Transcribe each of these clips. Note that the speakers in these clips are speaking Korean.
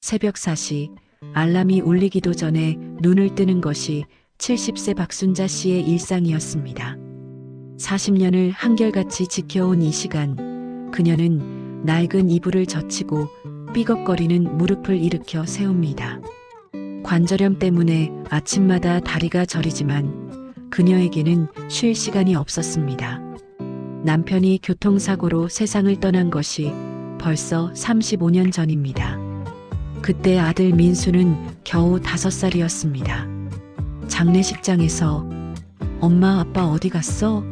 새벽 4시 알람이 울리기도 전에 눈을 뜨는 것이 70세 박순자 씨의 일상이었습니다. 40년을 한결같이 지켜온 이 시간, 그녀는 낡은 이불을 젖히고 삐걱거리는 무릎을 일으켜 세웁니다. 관절염 때문에 아침마다 다리가 저리지만 그녀에게는 쉴 시간이 없었습니다. 남편이 교통사고로 세상을 떠난 것이 벌써 35년 전입니다. 그때 아들 민수는 겨우 5살이었습니다. 장례식장에서 엄마 아빠 어디 갔어?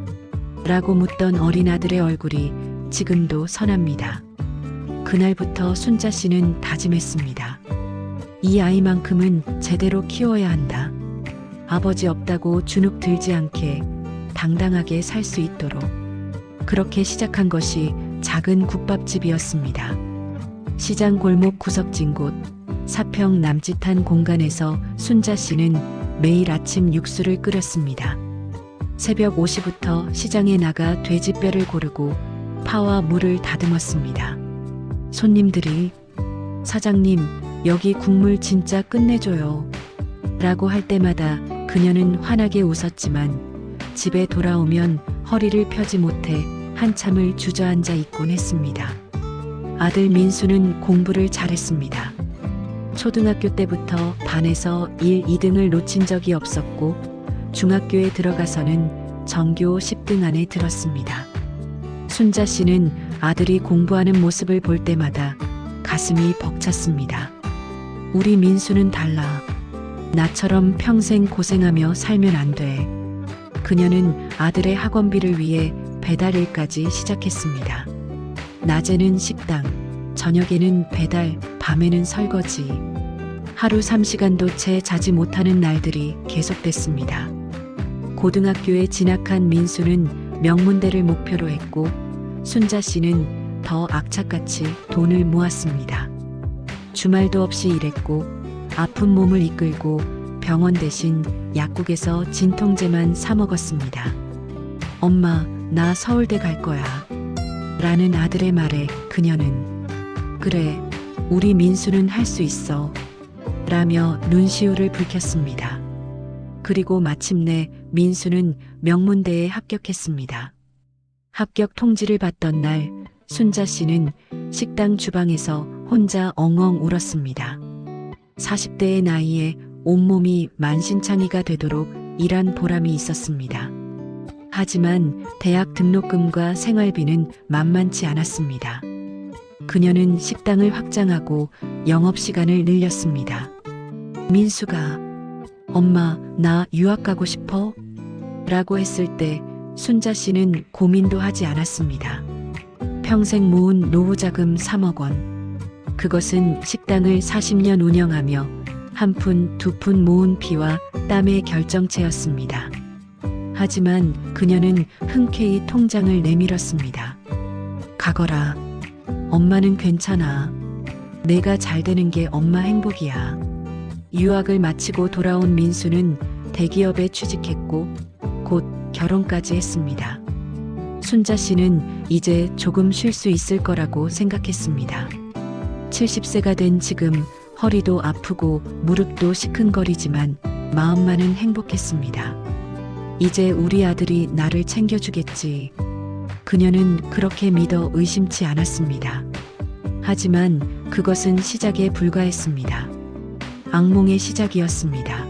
라고 묻던 어린 아들의 얼굴이 지금도 선합니다. 그날부터 순자 씨는 다짐했습니다. 이 아이만큼은 제대로 키워야 한다. 아버지 없다고 주눅 들지 않게 당당하게 살 수 있도록. 그렇게 시작한 것이 작은 국밥집이었습니다. 시장 골목 구석진 곳, 사평 남짓한 공간에서 순자 씨는 매일 아침 육수를 끓였습니다. 새벽 5시부터 시장에 나가 돼지뼈를 고르고 파와 물을 다듬었습니다. 손님들이 사장님, 여기 국물 진짜 끝내줘요. 라고 할 때마다 그녀는 환하게 웃었지만 집에 돌아오면 허리를 펴지 못해 한참을 주저앉아 있곤 했습니다. 아들 민수는 공부를 잘했습니다. 초등학교 때부터 반에서 1, 2등을 놓친 적이 없었고 중학교에 들어가서는 전교 10등 안에 들었습니다. 순자 씨는 아들이 공부하는 모습을 볼 때마다 가슴이 벅찼습니다. 우리 민수는 달라. 나처럼 평생 고생하며 살면 안 돼. 그녀는 아들의 학원비를 위해 배달일까지 시작했습니다. 낮에는 식당, 저녁에는 배달, 밤에는 설거지. 하루 3시간도 채 자지 못하는 날들이 계속됐습니다. 고등학교에 진학한 민수는 명문대를 목표로 했고 순자 씨는 더 악착같이 돈을 모았습니다. 주말도 없이 일했고 아픈 몸을 이끌고 병원 대신 약국에서 진통제만 사 먹었습니다. 엄마, 나 서울대 갈 거야. 라는 아들의 말에 그녀는 그래, 우리 민수는 할 수 있어. 라며 눈시울을 붉혔습니다. 그리고 마침내 민수는 명문대에 합격했습니다. 합격 통지를 받던 날 순자 씨는 식당 주방에서 혼자 엉엉 울었습니다. 40대의 나이에 온몸이 만신창이가 되도록 일한 보람이 있었습니다. 하지만 대학 등록금과 생활비는 만만치 않았습니다. 그녀는 식당을 확장하고 영업시간을 늘렸습니다. 민수가 엄마, 나 유학 가고 싶어? 라고 했을 때 순자 씨는 고민도 하지 않았습니다. 평생 모은 노후자금 3억 원. 그것은 식당을 40년 운영하며 한 푼, 두 푼 모은 피와 땀의 결정체였습니다. 하지만 그녀는 흔쾌히 통장을 내밀었습니다. 가거라. 엄마는 괜찮아. 내가 잘 되는 게 엄마 행복이야. 유학을 마치고 돌아온 민수는 대기업에 취직했고 곧 결혼까지 했습니다. 순자 씨는 이제 조금 쉴 수 있을 거라고 생각했습니다. 70세가 된 지금 허리도 아프고 무릎도 시큰거리지만 마음만은 행복했습니다. 이제 우리 아들이 나를 챙겨주겠지. 그녀는 그렇게 믿어 의심치 않았습니다. 하지만 그것은 시작에 불과했습니다. 악몽의 시작이었습니다.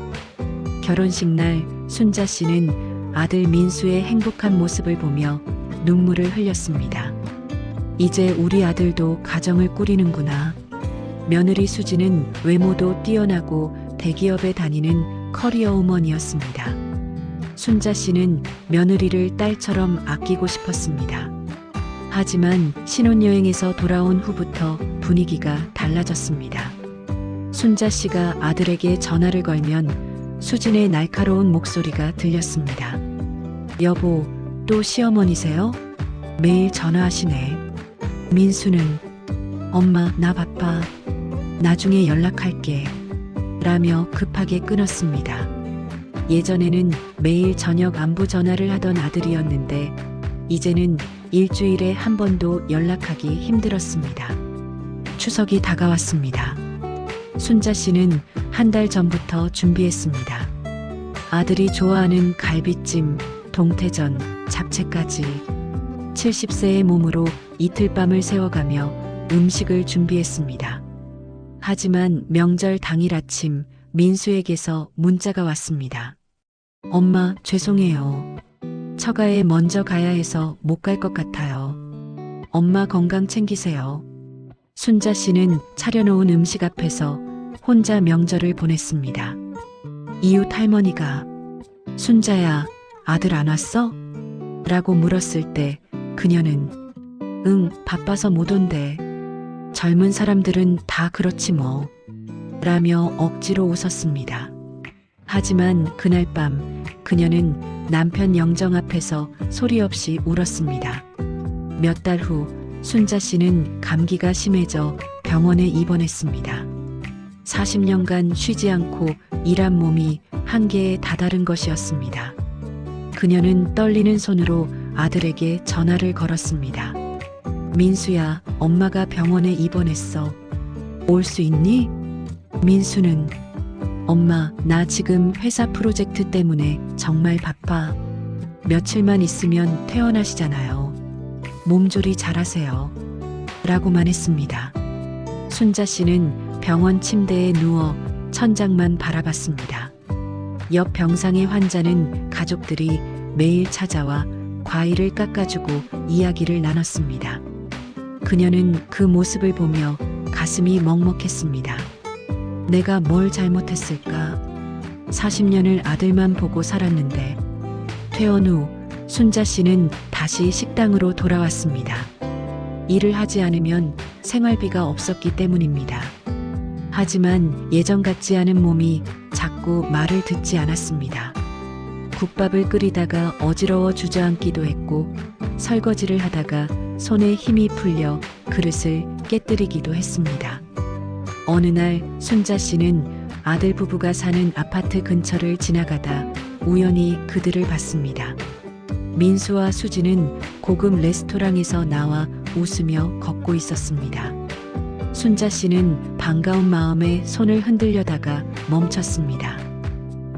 결혼식 날 순자 씨는 아들 민수의 행복한 모습을 보며 눈물을 흘렸습니다. 이제 우리 아들도 가정을 꾸리는구나. 며느리 수지는 외모도 뛰어나고 대기업에 다니는 커리어우먼이었습니다. 순자 씨는 며느리를 딸처럼 아끼고 싶었습니다. 하지만 신혼여행에서 돌아온 후부터 분위기가 달라졌습니다. 순자 씨가 아들에게 전화를 걸면 수진의 날카로운 목소리가 들렸습니다. 여보, 또 시어머니세요? 매일 전화하시네. 민수는 엄마, 나 바빠. 나중에 연락할게. 라며 급하게 끊었습니다. 예전에는 매일 저녁 안부 전화를 하던 아들이었는데 이제는 일주일에 한 번도 연락하기 힘들었습니다. 추석이 다가왔습니다. 순자 씨는 한 달 전부터 준비했습니다. 아들이 좋아하는 갈비찜, 동태전, 잡채까지 70세의 몸으로 이틀 밤을 새워가며 음식을 준비했습니다. 하지만 명절 당일 아침 민수에게서 문자가 왔습니다. 엄마, 죄송해요. 처가에 먼저 가야 해서 못 갈 것 같아요. 엄마 건강 챙기세요. 순자 씨는 차려놓은 음식 앞에서 혼자 명절을 보냈습니다. 이웃 할머니가 순자야, 아들 안 왔어? 라고 물었을 때 그녀는 응, 바빠서 못 온대. 젊은 사람들은 다 그렇지 뭐. 라며 억지로 웃었습니다. 하지만 그날 밤 그녀는 남편 영정 앞에서 소리 없이 울었습니다. 몇 달 후 순자 씨는 감기가 심해져 병원에 입원했습니다. 40년간 쉬지 않고 일한 몸이 한계에 다다른 것이었습니다. 그녀는 떨리는 손으로 아들에게 전화를 걸었습니다. 민수야, 엄마가 병원에 입원했어. 올 수 있니? 민수는 엄마, 나 지금 회사 프로젝트 때문에 정말 바빠. 며칠만 있으면 퇴원하시잖아요. 몸조리 잘하세요. 라고만 했습니다. 순자 씨는 병원 침대에 누워 천장만 바라봤습니다. 옆 병상의 환자는 가족들이 매일 찾아와 과일을 깎아주고 이야기를 나눴습니다. 그녀는 그 모습을 보며 가슴이 먹먹했습니다. 내가 뭘 잘못했을까? 40년을 아들만 보고 살았는데. 퇴원 후 순자 씨는 다시 식당으로 돌아왔습니다. 일을 하지 않으면 생활비가 없었기 때문입니다. 하지만 예전 같지 않은 몸이 자꾸 말을 듣지 않았습니다. 국밥을 끓이다가 어지러워 주저앉기도 했고 설거지를 하다가 손에 힘이 풀려 그릇을 깨뜨리기도 했습니다. 어느 날 순자 씨는 아들 부부가 사는 아파트 근처를 지나가다 우연히 그들을 봤습니다. 민수와 수지는 고급 레스토랑에서 나와 웃으며 걷고 있었습니다. 순자 씨는 반가운 마음에 손을 흔들려다가 멈췄습니다.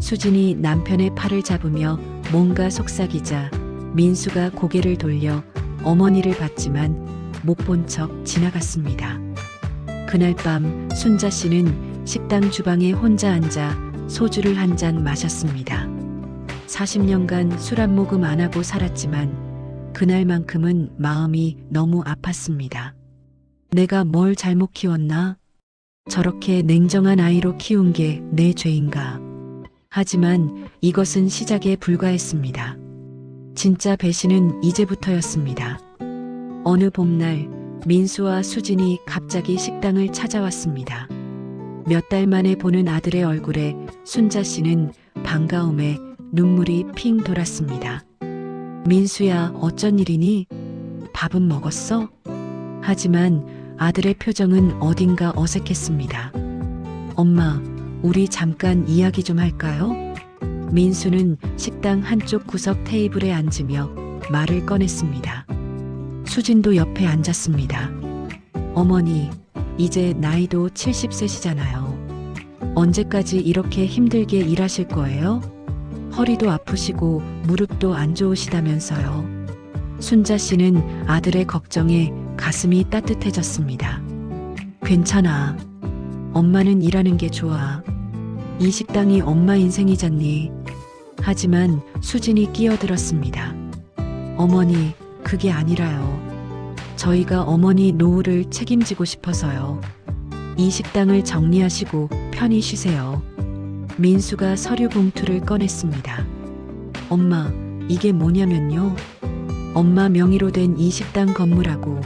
수진이 남편의 팔을 잡으며 뭔가 속삭이자 민수가 고개를 돌려 어머니를 봤지만 못 본 척 지나갔습니다. 그날 밤 순자 씨는 식당 주방에 혼자 앉아 소주를 한 잔 마셨습니다. 40년간 술 한 모금 안 하고 살았지만 그날만큼은 마음이 너무 아팠습니다. 내가 뭘 잘못 키웠나? 저렇게 냉정한 아이로 키운 게 내 죄인가? 하지만 이것은 시작에 불과했습니다. 진짜 배신은 이제부터였습니다. 어느 봄날 민수와 수진이 갑자기 식당을 찾아왔습니다. 몇 달 만에 보는 아들의 얼굴에 순자 씨는 반가움에 눈물이 핑 돌았습니다. 민수야, 어쩐 일이니? 밥은 먹었어? 하지만 아들의 표정은 어딘가 어색했습니다. 엄마, 우리 잠깐 이야기 좀 할까요? 민수는 식당 한쪽 구석 테이블에 앉으며 말을 꺼냈습니다. 수진도 옆에 앉았습니다. 어머니, 이제 나이도 70세시잖아요. 언제까지 이렇게 힘들게 일하실 거예요? 허리도 아프시고 무릎도 안 좋으시다면서요. 순자 씨는 아들의 걱정에 가슴이 따뜻해졌습니다. 괜찮아. 엄마는 일하는 게 좋아. 이 식당이 엄마 인생이잖니. 하지만 수진이 끼어들었습니다. 어머니, 그게 아니라요. 저희가 어머니 노후를 책임지고 싶어서요. 이 식당을 정리하시고 편히 쉬세요. 민수가 서류 봉투를 꺼냈습니다. 엄마, 이게 뭐냐면요. 엄마 명의로 된 이 식당 건물하고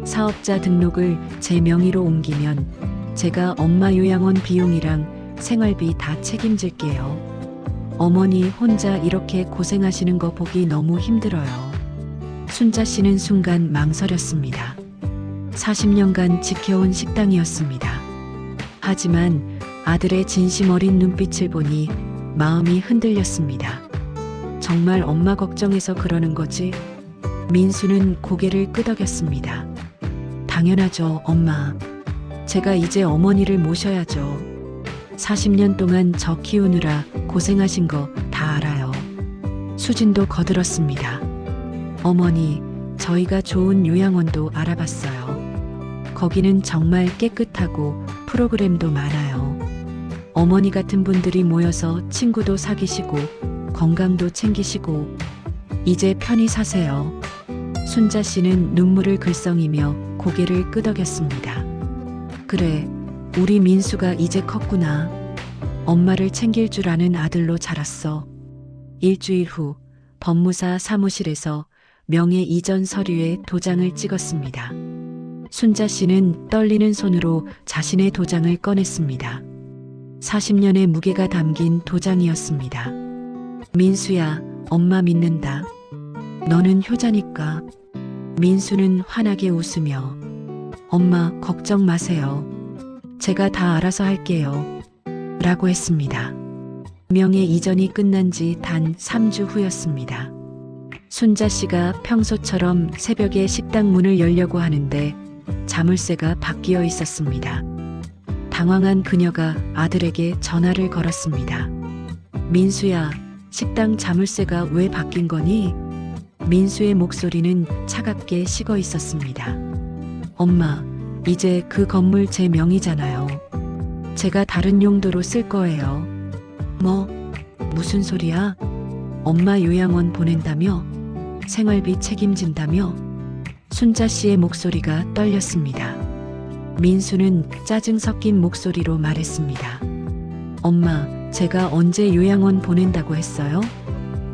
사업자 등록을 제 명의로 옮기면 제가 엄마 요양원 비용이랑 생활비 다 책임질게요. 어머니 혼자 이렇게 고생하시는 거 보기 너무 힘들어요. 순자 씨는 순간 망설였습니다. 40년간 지켜온 식당이었습니다. 하지만 아들의 진심 어린 눈빛을 보니 마음이 흔들렸습니다. 정말 엄마 걱정해서 그러는 거지? 민수는 고개를 끄덕였습니다. 당연하죠, 엄마. 제가 이제 어머니를 모셔야죠. 40년 동안 저 키우느라 고생하신 거 다 알아요. 수진도 거들었습니다. 어머니, 저희가 좋은 요양원도 알아봤어요. 거기는 정말 깨끗하고 프로그램도 많아요. 어머니 같은 분들이 모여서 친구도 사귀시고 건강도 챙기시고 이제 편히 사세요. 순자 씨는 눈물을 글썽이며 고개를 끄덕였습니다. 그래, 우리 민수가 이제 컸구나. 엄마를 챙길 줄 아는 아들로 자랐어. 일주일 후 법무사 사무실에서 명예 이전 서류에 도장을 찍었습니다. 순자 씨는 떨리는 손으로 자신의 도장을 꺼냈습니다. 40년의 무게가 담긴 도장이었습니다. 민수야, 엄마 믿는다. 너는 효자니까. 민수는 환하게 웃으며 엄마 걱정 마세요. 제가 다 알아서 할게요. 라고 했습니다. 명예 이전이 끝난 지 단 3주 후였습니다. 순자 씨가 평소처럼 새벽에 식당 문을 열려고 하는데 자물쇠가 바뀌어 있었습니다. 당황한 그녀가 아들에게 전화를 걸었습니다. 민수야, 식당 자물쇠가 왜 바뀐 거니? 민수의 목소리는 차갑게 식어 있었습니다. 엄마, 이제 그 건물 제 명의잖아요. 제가 다른 용도로 쓸 거예요. 뭐? 무슨 소리야? 엄마 요양원 보낸다며? 생활비 책임진다며? 순자 씨의 목소리가 떨렸습니다. 민수는 짜증 섞인 목소리로 말했습니다. 엄마, 제가 언제 요양원 보낸다고 했어요?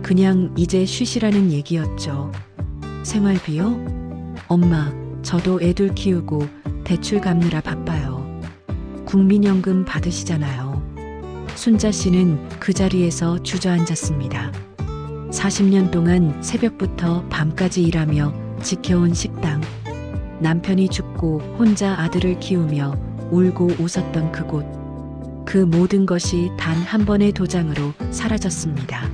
그냥 이제 쉬시라는 얘기였죠. 생활비요? 엄마, 저도 애들 키우고 대출 갚느라 바빠요. 국민연금 받으시잖아요. 순자 씨는 그 자리에서 주저앉았습니다. 40년 동안 새벽부터 밤까지 일하며 지켜온 식당. 남편이 죽고 혼자 아들을 키우며 울고 웃었던 그곳. 그 모든 것이 단 한 번의 도장으로 사라졌습니다.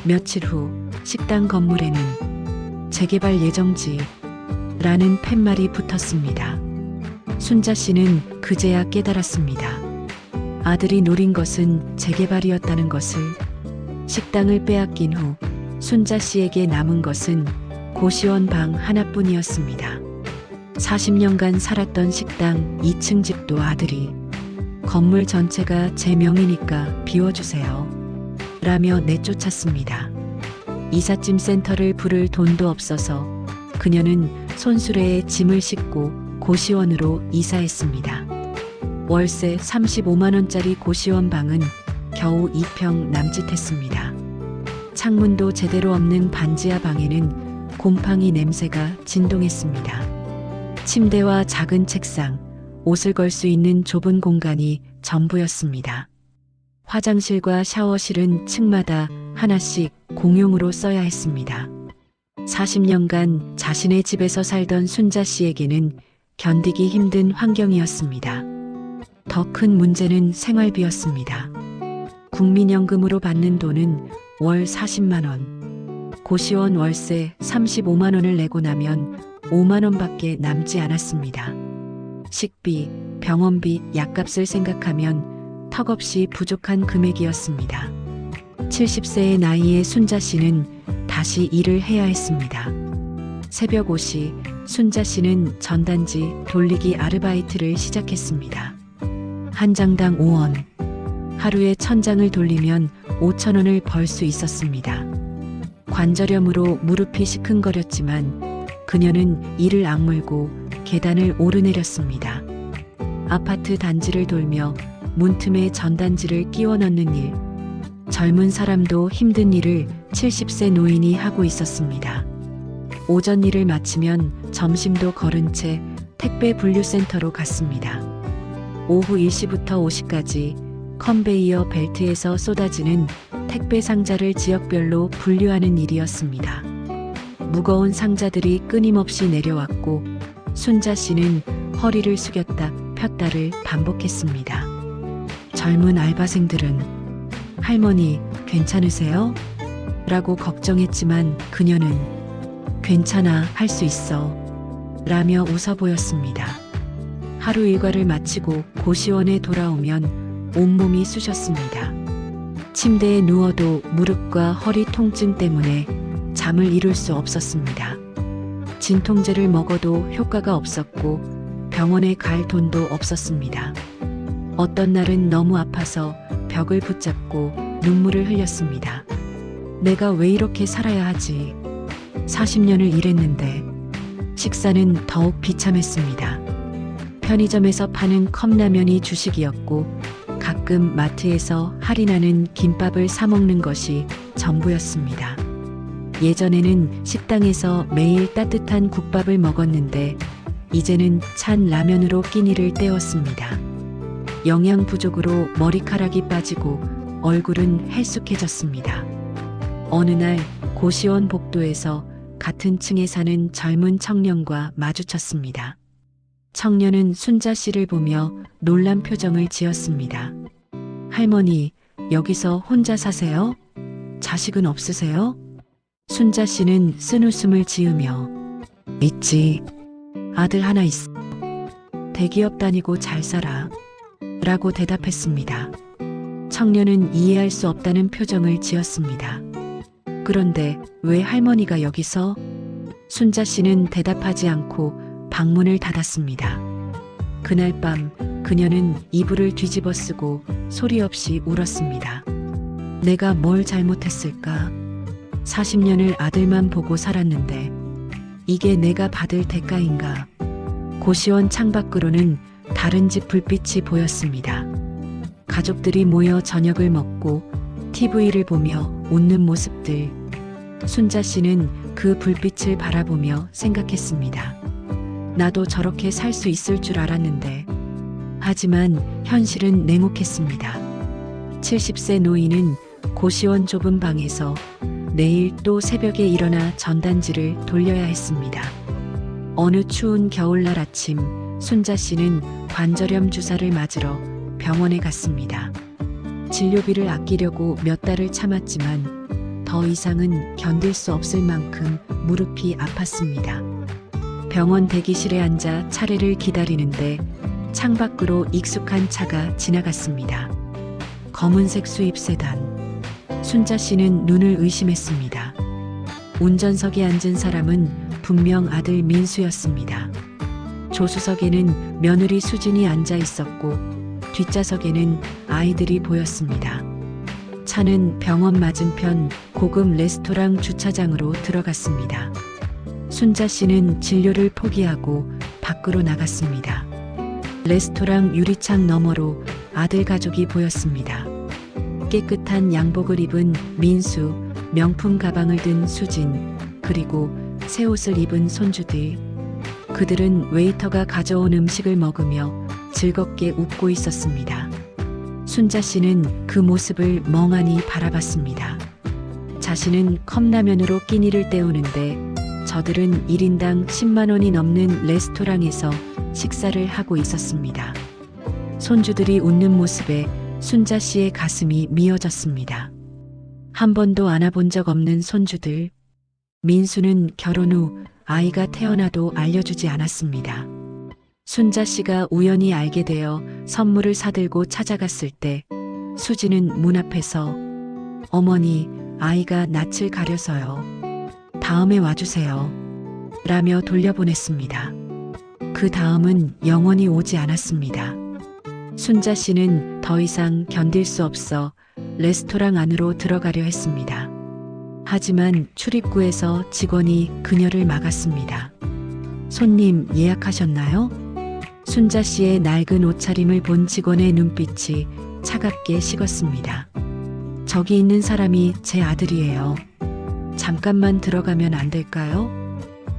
며칠 후 식당 건물에는 재개발 예정지 라는 팻말이 붙었습니다. 순자 씨는 그제야 깨달았습니다. 아들이 노린 것은 재개발이었다는 것을. 식당을 빼앗긴 후 순자 씨에게 남은 것은 고시원 방 하나뿐이었습니다. 40년간 살았던 식당 2층 집도 아들이 건물 전체가 제 명의니까 비워주세요. 라며 내쫓았습니다. 이삿짐 센터를 부를 돈도 없어서 그녀는 손수레에 짐을 싣고 고시원으로 이사했습니다. 월세 35만 원짜리 고시원 방은 겨우 2평 남짓했습니다. 창문도 제대로 없는 반지하 방에는 곰팡이 냄새가 진동했습니다. 침대와 작은 책상, 옷을 걸 수 있는 좁은 공간이 전부였습니다. 화장실과 샤워실은 층마다 하나씩 공용으로 써야 했습니다. 40년간 자신의 집에서 살던 순자 씨에게는 견디기 힘든 환경이었습니다. 더 큰 문제는 생활비였습니다. 국민연금으로 받는 돈은 월 40만 원, 고시원 월세 35만 원을 내고 나면 5만 원밖에 남지 않았습니다. 식비, 병원비, 약값을 생각하면 턱없이 부족한 금액이었습니다. 70세의 나이에 순자 씨는 다시 일을 해야 했습니다. 새벽 5시 순자 씨는 전단지 돌리기 아르바이트를 시작했습니다. 한 장당 5원. 하루에 1000장을 돌리면 5천 원을 벌 수 있었습니다. 관절염으로 무릎이 시큰거렸지만 그녀는 이를 악물고 계단을 오르내렸습니다. 아파트 단지를 돌며 문틈에 전단지를 끼워 넣는 일. 젊은 사람도 힘든 일을 70세 노인이 하고 있었습니다. 오전 일을 마치면 점심도 거른 채 택배 분류센터로 갔습니다. 오후 1시부터 5시까지 컨베이어 벨트에서 쏟아지는 택배 상자를 지역별로 분류하는 일이었습니다. 무거운 상자들이 끊임없이 내려왔고 순자 씨는 허리를 숙였다 폈다를 반복했습니다. 젊은 알바생들은 할머니 괜찮으세요? 라고 걱정했지만 그녀는 괜찮아 할 수 있어 라며 웃어 보였습니다. 하루 일과를 마치고 고시원에 돌아오면 온몸이 쑤셨습니다. 침대에 누워도 무릎과 허리 통증 때문에 잠을 이룰 수 없었습니다. 진통제를 먹어도 효과가 없었고 병원에 갈 돈도 없었습니다. 어떤 날은 너무 아파서 벽을 붙잡고 눈물을 흘렸습니다. 내가 왜 이렇게 살아야 하지? 40년을 일했는데 식사는 더욱 비참했습니다. 편의점에서 파는 컵라면이 주식이었고 가끔 마트에서 할인하는 김밥을 사 먹는 것이 전부였습니다. 예전에는 식당에서 매일 따뜻한 국밥을 먹었는데 이제는 찬 라면으로 끼니를 때웠습니다. 영양 부족으로 머리카락이 빠지고 얼굴은 헬쑥해졌습니다. 어느 날 고시원 복도에서 같은 층에 사는 젊은 청년과 마주쳤습니다. 청년은 순자 씨를 보며 놀란 표정을 지었습니다. 할머니, 여기서 혼자 사세요? 자식은 없으세요? 순자 씨는 쓴웃음을 지으며 있지. 아들 하나 있어. 대기업 다니고 잘 살아. 라고 대답했습니다. 청년은 이해할 수 없다는 표정을 지었습니다. 그런데 왜 할머니가 여기서? 순자 씨는 대답하지 않고 방문을 닫았습니다. 그날 밤 그녀는 이불을 뒤집어 쓰고 소리 없이 울었습니다. 내가 뭘 잘못했을까? 40년을 아들만 보고 살았는데 이게 내가 받을 대가인가? 고시원 창밖으로는 다른 집 불빛이 보였습니다. 가족들이 모여 저녁을 먹고 TV를 보며 웃는 모습들. 순자 씨는 그 불빛을 바라보며 생각했습니다. 나도 저렇게 살 수 있을 줄 알았는데. 하지만 현실은 냉혹했습니다. 70세 노인은 고시원 좁은 방에서 내일 또 새벽에 일어나 전단지를 돌려야 했습니다. 어느 추운 겨울날 아침, 순자 씨는 관절염 주사를 맞으러 병원에 갔습니다. 진료비를 아끼려고 몇 달을 참았지만 더 이상은 견딜 수 없을 만큼 무릎이 아팠습니다. 병원 대기실에 앉아 차례를 기다리는데 창밖으로 익숙한 차가 지나갔습니다. 검은색 수입 세단. 순자 씨는 눈을 의심했습니다. 운전석에 앉은 사람은 분명 아들 민수였습니다. 조수석에는 며느리 수진이 앉아 있었고 뒷좌석에는 아이들이 보였습니다. 차는 병원 맞은편 고급 레스토랑 주차장으로 들어갔습니다. 순자 씨는 진료를 포기하고 밖으로 나갔습니다. 레스토랑 유리창 너머로 아들 가족이 보였습니다. 깨끗한 양복을 입은 민수, 명품 가방을 든 수진, 그리고 새 옷을 입은 손주들. 그들은 웨이터가 가져온 음식을 먹으며 즐겁게 웃고 있었습니다. 순자 씨는 그 모습을 멍하니 바라봤습니다. 자신은 컵라면으로 끼니를 때우는데 저들은 1인당 10만 원이 넘는 레스토랑에서 식사를 하고 있었습니다. 손주들이 웃는 모습에 순자 씨의 가슴이 미어졌습니다. 한 번도 안아본 적 없는 손주들. 민수는 결혼 후 아이가 태어나도 알려주지 않았습니다. 순자 씨가 우연히 알게 되어 선물을 사들고 찾아갔을 때 수지는 문 앞에서 어머니, 아이가 낯을 가려서요. 다음에 와주세요. 라며 돌려보냈습니다. 그 다음은 영원히 오지 않았습니다. 순자 씨는 더 이상 견딜 수 없어 레스토랑 안으로 들어가려 했습니다. 하지만 출입구에서 직원이 그녀를 막았습니다. 손님 예약하셨나요? 순자 씨의 낡은 옷차림을 본 직원의 눈빛이 차갑게 식었습니다. 저기 있는 사람이 제 아들이에요. 잠깐만 들어가면 안 될까요?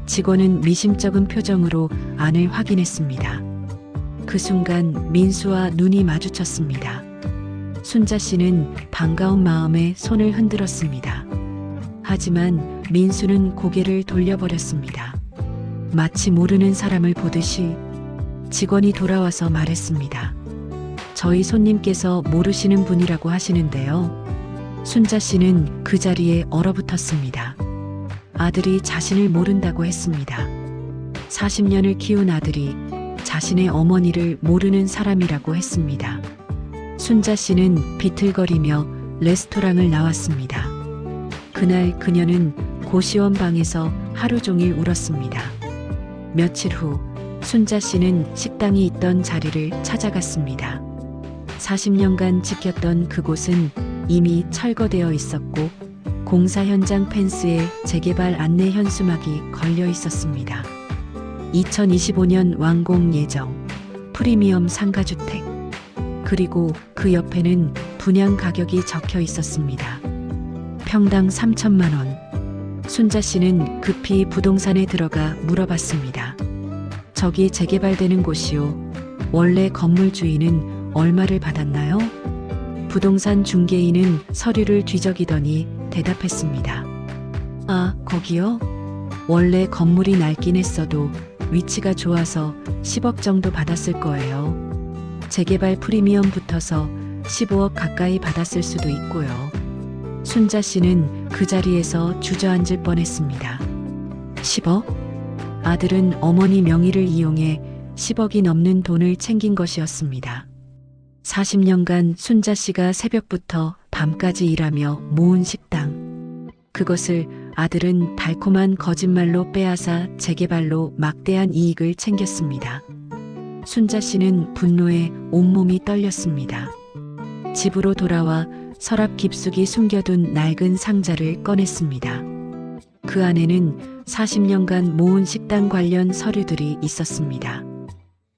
직원은 미심쩍은 표정으로 안을 확인했습니다. 그 순간 민수와 눈이 마주쳤습니다. 순자 씨는 반가운 마음에 손을 흔들었습니다. 하지만 민수는 고개를 돌려버렸습니다. 마치 모르는 사람을 보듯이. 직원이 돌아와서 말했습니다. 저희 손님께서 모르시는 분이라고 하시는데요. 순자 씨는 그 자리에 얼어붙었습니다. 아들이 자신을 모른다고 했습니다. 40년을 키운 아들이 자신의 어머니를 모르는 사람이라고 했습니다. 순자 씨는 비틀거리며 레스토랑을 나왔습니다. 그날 그녀는 고시원 방에서 하루 종일 울었습니다. 며칠 후 순자 씨는 식당이 있던 자리를 찾아갔습니다. 40년간 지켰던 그곳은 이미 철거되어 있었고 공사 현장 펜스에 재개발 안내 현수막이 걸려 있었습니다. 2025년 완공 예정 프리미엄 상가주택. 그리고 그 옆에는 분양 가격이 적혀 있었습니다. 평당 3천만 원. 순자 씨는 급히 부동산에 들어가 물어봤습니다. 저기 재개발되는 곳이요. 원래 건물 주인은 얼마를 받았나요? 부동산 중개인은 서류를 뒤적이더니 대답했습니다. 아, 거기요? 원래 건물이 낡긴 했어도 위치가 좋아서 10억 정도 받았을 거예요. 재개발 프리미엄 붙어서 15억 가까이 받았을 수도 있고요. 순자 씨는 그 자리에서 주저앉을 뻔했습니다. 10억? 아들은 어머니 명의를 이용해 10억이 넘는 돈을 챙긴 것이었습니다. 40년간 순자 씨가 새벽부터 밤까지 일하며 모은 식당. 그것을 아들은 달콤한 거짓말로 빼앗아 재개발로 막대한 이익을 챙겼습니다. 순자 씨는 분노에 온몸이 떨렸습니다. 집으로 돌아와 서랍 깊숙이 숨겨둔 낡은 상자를 꺼냈습니다. 그 안에는 40년간 모은 식당 관련 서류들이 있었습니다.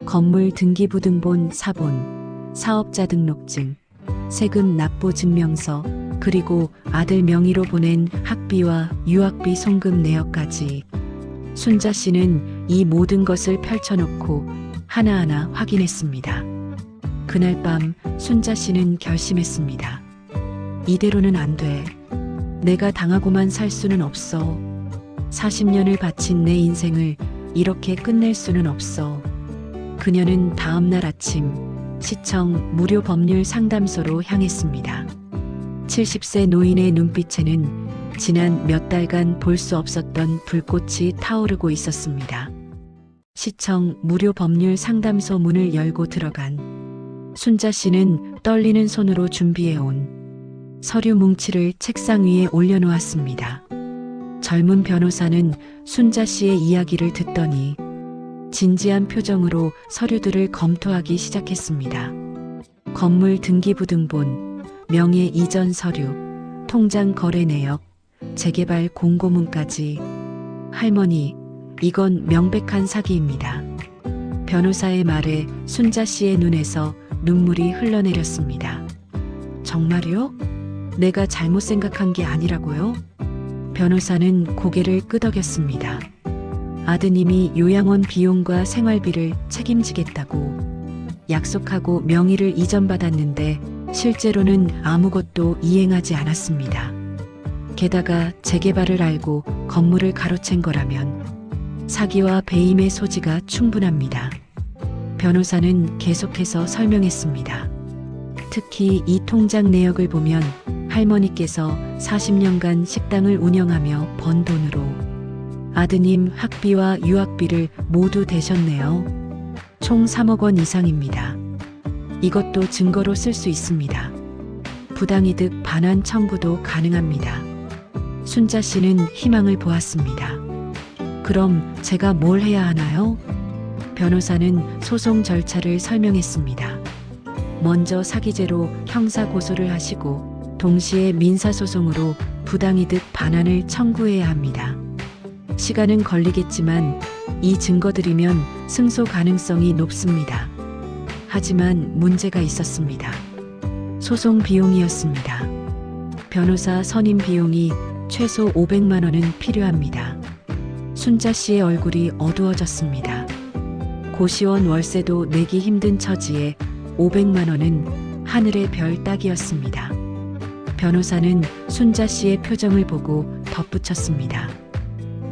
건물 등기부등본 사본, 사업자 등록증, 세금 납부 증명서, 그리고 아들 명의로 보낸 학비와 유학비 송금 내역까지. 순자 씨는 이 모든 것을 펼쳐놓고 하나하나 확인했습니다. 그날 밤 순자 씨는 결심했습니다. 이대로는 안 돼. 내가 당하고만 살 수는 없어. 40년을 바친 내 인생을 이렇게 끝낼 수는 없어. 그녀는 다음 날 아침 시청 무료 법률 상담소로 향했습니다. 70세 노인의 눈빛에는 지난 몇 달간 볼 수 없었던 불꽃이 타오르고 있었습니다. 시청 무료 법률 상담소 문을 열고 들어간 순자 씨는 떨리는 손으로 준비해온 서류 뭉치를 책상 위에 올려놓았습니다. 젊은 변호사는 순자 씨의 이야기를 듣더니 진지한 표정으로 서류들을 검토하기 시작했습니다. 건물 등기부등본, 명예 이전 서류, 통장 거래 내역, 재개발 공고문까지. 할머니, 이건 명백한 사기입니다. 변호사의 말에 순자 씨의 눈에서 눈물이 흘러내렸습니다. 정말요? 내가 잘못 생각한 게 아니라고요? 변호사는 고개를 끄덕였습니다. 아드님이 요양원 비용과 생활비를 책임지겠다고 약속하고 명의를 이전받았는데 실제로는 아무것도 이행하지 않았습니다. 게다가 재개발을 알고 건물을 가로챈 거라면 사기와 배임의 소지가 충분합니다. 변호사는 계속해서 설명했습니다. 특히 이 통장 내역을 보면 할머니께서 40년간 식당을 운영하며 번 돈으로 아드님 학비와 유학비를 모두 대셨네요. 총 3억 원 이상입니다. 이것도 증거로 쓸 수 있습니다. 부당이득 반환 청구도 가능합니다. 순자 씨는 희망을 보았습니다. 그럼 제가 뭘 해야 하나요? 변호사는 소송 절차를 설명했습니다. 먼저 사기죄로 형사 고소를 하시고 동시에 민사소송으로 부당이득 반환을 청구해야 합니다. 시간은 걸리겠지만 이 증거들이면 승소 가능성이 높습니다. 하지만 문제가 있었습니다. 소송 비용이었습니다. 변호사 선임 비용이 최소 500만 원은 필요합니다. 순자 씨의 얼굴이 어두워졌습니다. 고시원 월세도 내기 힘든 처지에 500만 원은 하늘의 별 따기였습니다. 변호사는 순자 씨의 표정을 보고 덧붙였습니다.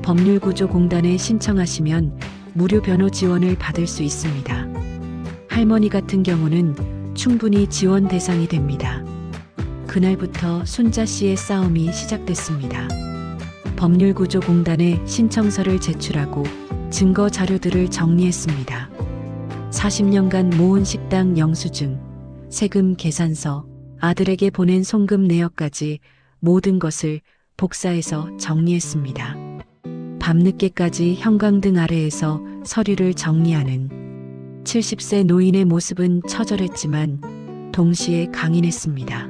법률구조공단에 신청하시면 무료 변호 지원을 받을 수 있습니다. 할머니 같은 경우는 충분히 지원 대상이 됩니다. 그날부터 순자 씨의 싸움이 시작됐습니다. 법률구조공단에 신청서를 제출하고 증거 자료들을 정리했습니다. 40년간 모은 식당 영수증, 세금 계산서, 아들에게 보낸 송금 내역까지 모든 것을 복사해서 정리했습니다. 밤늦게까지 형광등 아래에서 서류를 정리하는 70세 노인의 모습은 처절했지만 동시에 강인했습니다.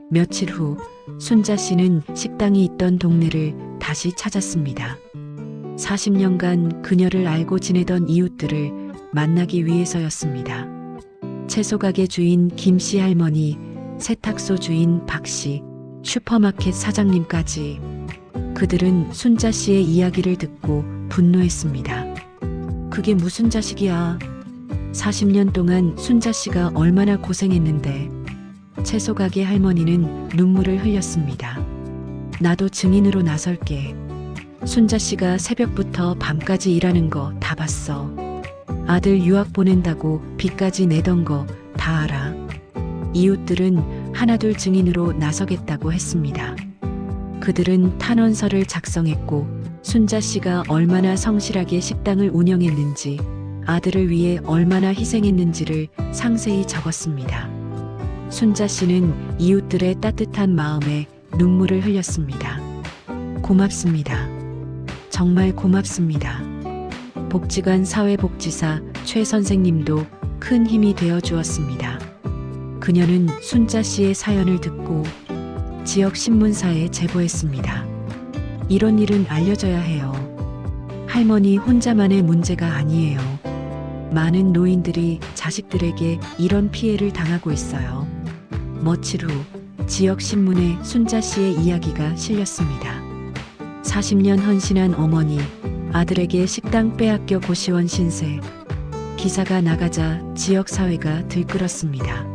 며칠 후 순자 씨는 식당이 있던 동네를 다시 찾았습니다. 40년간 그녀를 알고 지내던 이웃들을 만나기 위해서였습니다. 채소가게 주인 김 씨 할머니, 세탁소 주인 박 씨, 슈퍼마켓 사장님까지 그들은 순자 씨의 이야기를 듣고 분노했습니다. 그게 무슨 자식이야. 40년 동안 순자 씨가 얼마나 고생했는데. 채소가게 할머니는 눈물을 흘렸습니다. 나도 증인으로 나설게. 순자 씨가 새벽부터 밤까지 일하는 거 다 봤어. 아들 유학 보낸다고 빚까지 내던 거 다 알아. 이웃들은 하나둘 증인으로 나서겠다고 했습니다. 그들은 탄원서를 작성했고 순자 씨가 얼마나 성실하게 식당을 운영했는지, 아들을 위해 얼마나 희생했는지를 상세히 적었습니다. 순자 씨는 이웃들의 따뜻한 마음에 눈물을 흘렸습니다. 고맙습니다. 정말 고맙습니다. 복지관 사회복지사 최 선생님도 큰 힘이 되어 주었습니다. 그녀는 순자 씨의 사연을 듣고 지역 신문사에 제보했습니다. 이런 일은 알려져야 해요. 할머니 혼자만의 문제가 아니에요. 많은 노인들이 자식들에게 이런 피해를 당하고 있어요. 며칠 후 지역 신문에 순자 씨의 이야기가 실렸습니다. 40년 헌신한 어머니, 아들에게 식당 빼앗겨 고시원 신세. 기사가 나가자 지역 사회가 들끓었습니다.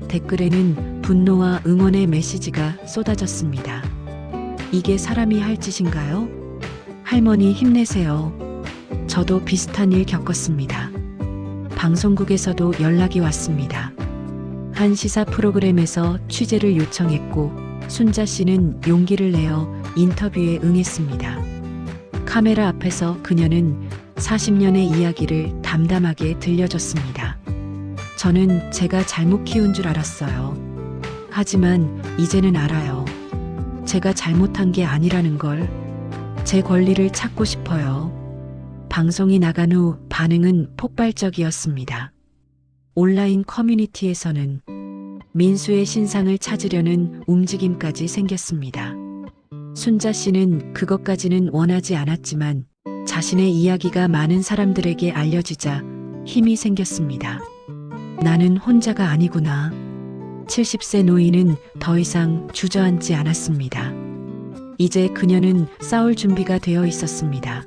댓글에는 분노와 응원의 메시지가 쏟아졌습니다. 이게 사람이 할 짓인가요? 할머니 힘내세요. 저도 비슷한 일 겪었습니다. 방송국에서도 연락이 왔습니다. 한 시사 프로그램에서 취재를 요청했고 순자 씨는 용기를 내어 인터뷰에 응했습니다. 카메라 앞에서 그녀는 40년의 이야기를 담담하게 들려줬습니다. 저는 제가 잘못 키운 줄 알았어요. 하지만 이제는 알아요. 제가 잘못한 게 아니라는 걸. 제 권리를 찾고 싶어요. 방송이 나간 후 반응은 폭발적이었습니다. 온라인 커뮤니티에서는 민수의 신상을 찾으려는 움직임까지 생겼습니다. 순자 씨는 그것까지는 원하지 않았지만 자신의 이야기가 많은 사람들에게 알려지자 힘이 생겼습니다. 나는 혼자가 아니구나. 70세 노인은 더 이상 주저앉지 않았습니다. 이제 그녀는 싸울 준비가 되어 있었습니다.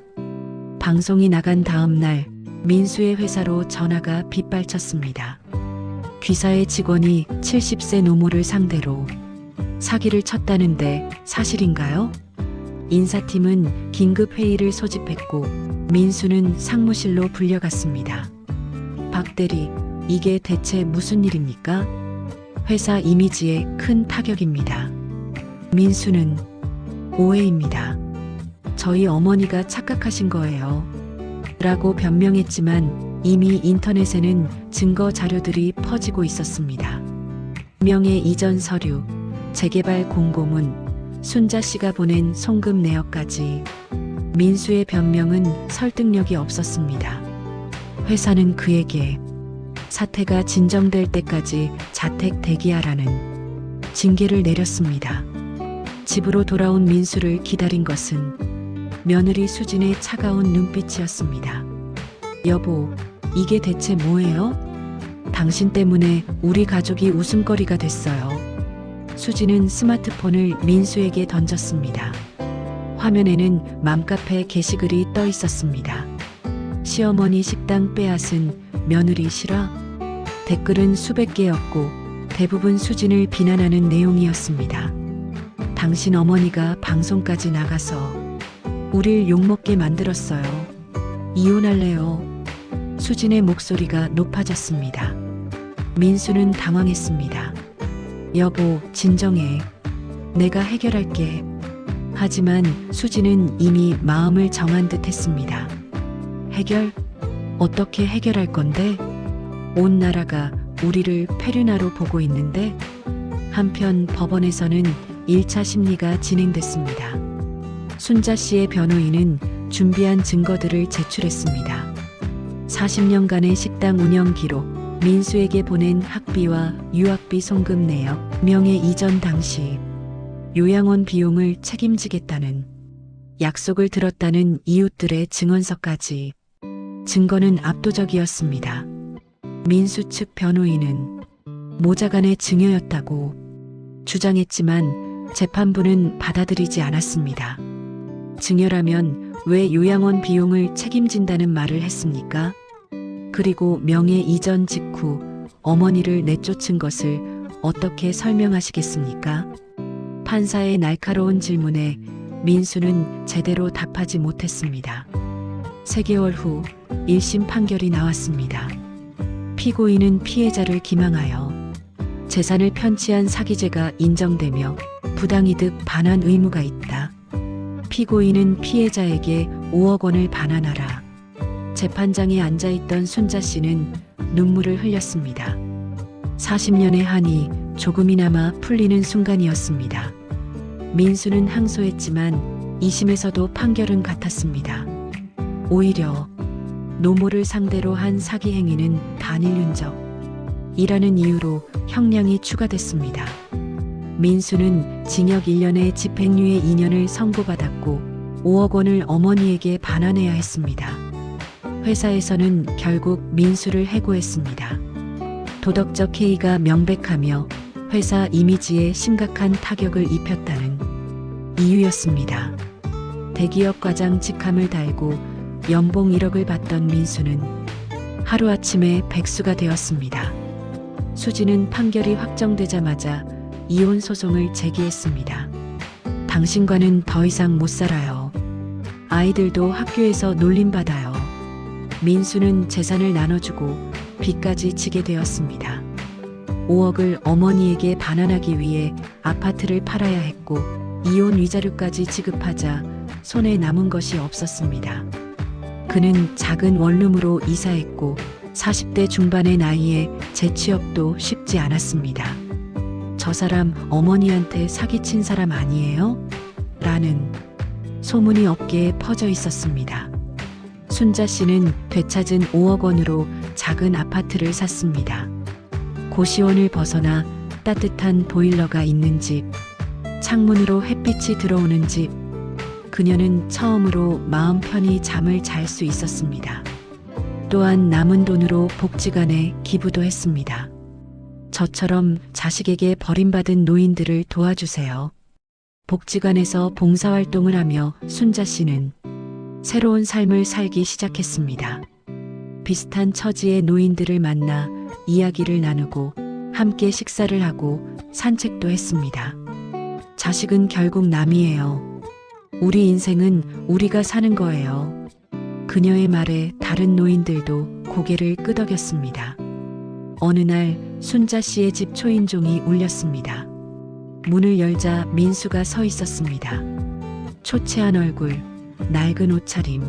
방송이 나간 다음 날 민수의 회사로 전화가 빗발쳤습니다. 귀사의 직원이 70세 노모를 상대로 사기를 쳤다는데 사실인가요? 인사팀은 긴급 회의를 소집했고 민수는 상무실로 불려갔습니다. 박 대리, 이게 대체 무슨 일입니까? 회사 이미지에 큰 타격입니다. 민수는 오해입니다. 저희 어머니가 착각하신 거예요. 라고 변명했지만 이미 인터넷에는 증거 자료들이 퍼지고 있었습니다. 명예 이전 서류, 재개발 공고문, 순자 씨가 보낸 송금 내역까지. 민수의 변명은 설득력이 없었습니다. 회사는 그에게 사태가 진정될 때까지 자택 대기하라는 징계를 내렸습니다. 집으로 돌아온 민수를 기다린 것은 며느리 수진의 차가운 눈빛이었습니다. 여보, 이게 대체 뭐예요? 당신 때문에 우리 가족이 웃음거리가 됐어요. 수진은 스마트폰을 민수에게 던졌습니다. 화면에는 맘카페 게시글이 떠 있었습니다. 시어머니 식당 빼앗은 며느리 실화? 댓글은 수백 개였고 대부분 수진을 비난하는 내용이었습니다. 당신 어머니가 방송까지 나가서 우릴 욕먹게 만들었어요. 이혼할래요. 수진의 목소리가 높아졌습니다. 민수는 당황했습니다. 여보, 진정해. 내가 해결할게. 하지만 수진은 이미 마음을 정한 듯 했습니다. 해결? 어떻게 해결할 건데? 온 나라가 우리를 페르나로 보고 있는데? 한편 법원에서는 1차 심리가 진행됐습니다. 순자 씨의 변호인은 준비한 증거들을 제출했습니다. 40년간의 식당 운영 기록, 민수에게 보낸 학비와 유학비 송금 내역, 명예 이전 당시 요양원 비용을 책임지겠다는 약속을 들었다는 이웃들의 증언서까지. 증거는 압도적이었습니다. 민수 측 변호인은 모자간의 증여였다고 주장했지만 재판부는 받아들이지 않았습니다. 증여라면 왜 요양원 비용을 책임진다는 말을 했습니까? 그리고 명예 이전 직후 어머니를 내쫓은 것을 어떻게 설명하시겠습니까? 판사의 날카로운 질문에 민수는 제대로 답하지 못했습니다. 3개월 후 1심 판결이 나왔습니다. 피고인은 피해자를 기망하여 재산을 편취한 사기죄가 인정되며 부당이득 반환 의무가 있다. 피고인은 피해자에게 5억 원을 반환하라. 재판장에 앉아있던 순자 씨는 눈물을 흘렸습니다. 40년의 한이 조금이나마 풀리는 순간이었습니다. 민수는 항소했지만 2심에서도 판결은 같았습니다. 오히려 노모를 상대로 한 사기 행위는 반인륜적이라는 이유로 형량이 추가됐습니다. 민수는 징역 1년에 집행유예 2년을 선고받았고 5억 원을 어머니에게 반환해야 했습니다. 회사에서는 결국 민수를 해고했습니다. 도덕적 해이가 명백하며 회사 이미지에 심각한 타격을 입혔다는 이유였습니다. 대기업 과장 직함을 달고 연봉 1억을 받던 민수는 하루아침에 백수가 되었습니다. 수지는 판결이 확정되자마자 이혼 소송을 제기했습니다. 당신과는 더 이상 못 살아요. 아이들도 학교에서 놀림받아요. 민수는 재산을 나눠주고 빚까지 지게 되었습니다. 5억을 어머니에게 반환하기 위해 아파트를 팔아야 했고 이혼 위자료까지 지급하자 손에 남은 것이 없었습니다. 그는 작은 원룸으로 이사했고 40대 중반의 나이에 재취업도 쉽지 않았습니다. 저 사람 어머니한테 사기친 사람 아니에요? 라는 소문이 업계에 퍼져 있었습니다. 순자 씨는 되찾은 5억 원으로 작은 아파트를 샀습니다. 고시원을 벗어나 따뜻한 보일러가 있는 집, 창문으로 햇빛이 들어오는 집, 그녀는 처음으로 마음 편히 잠을 잘 수 있었습니다. 또한 남은 돈으로 복지관에 기부도 했습니다. 저처럼 자식에게 버림받은 노인들을 도와주세요. 복지관에서 봉사활동을 하며 순자 씨는 새로운 삶을 살기 시작했습니다. 비슷한 처지의 노인들을 만나 이야기를 나누고 함께 식사를 하고 산책도 했습니다. 자식은 결국 남이에요. 우리 인생은 우리가 사는 거예요. 그녀의 말에 다른 노인들도 고개를 끄덕였습니다. 어느 날 순자 씨의 집 초인종이 울렸습니다. 문을 열자 민수가 서 있었습니다. 초췌한 얼굴, 낡은 옷차림.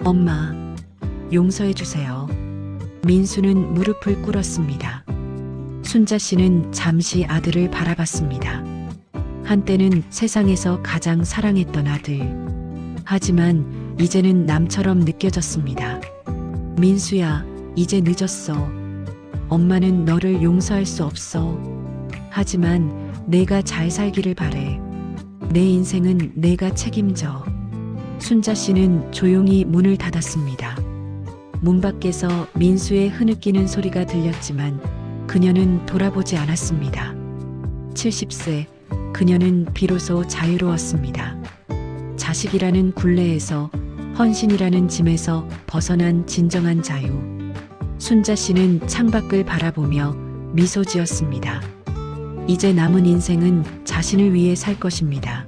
엄마, 용서해 주세요. 민수는 무릎을 꿇었습니다. 순자 씨는 잠시 아들을 바라봤습니다. 한때는 세상에서 가장 사랑했던 아들. 하지만 이제는 남처럼 느껴졌습니다. 민수야, 이제 늦었어. 엄마는 너를 용서할 수 없어. 하지만 내가 잘 살기를 바래. 내 인생은 내가 책임져. 순자 씨는 조용히 문을 닫았습니다. 문 밖에서 민수의 흐느끼는 소리가 들렸지만 그녀는 돌아보지 않았습니다. 70세, 그녀는 비로소 자유로웠습니다. 자식이라는 굴레에서, 헌신이라는 짐에서 벗어난 진정한 자유. 순자 씨는 창밖을 바라보며 미소 지었습니다. 이제 남은 인생은 자신을 위해 살 것입니다.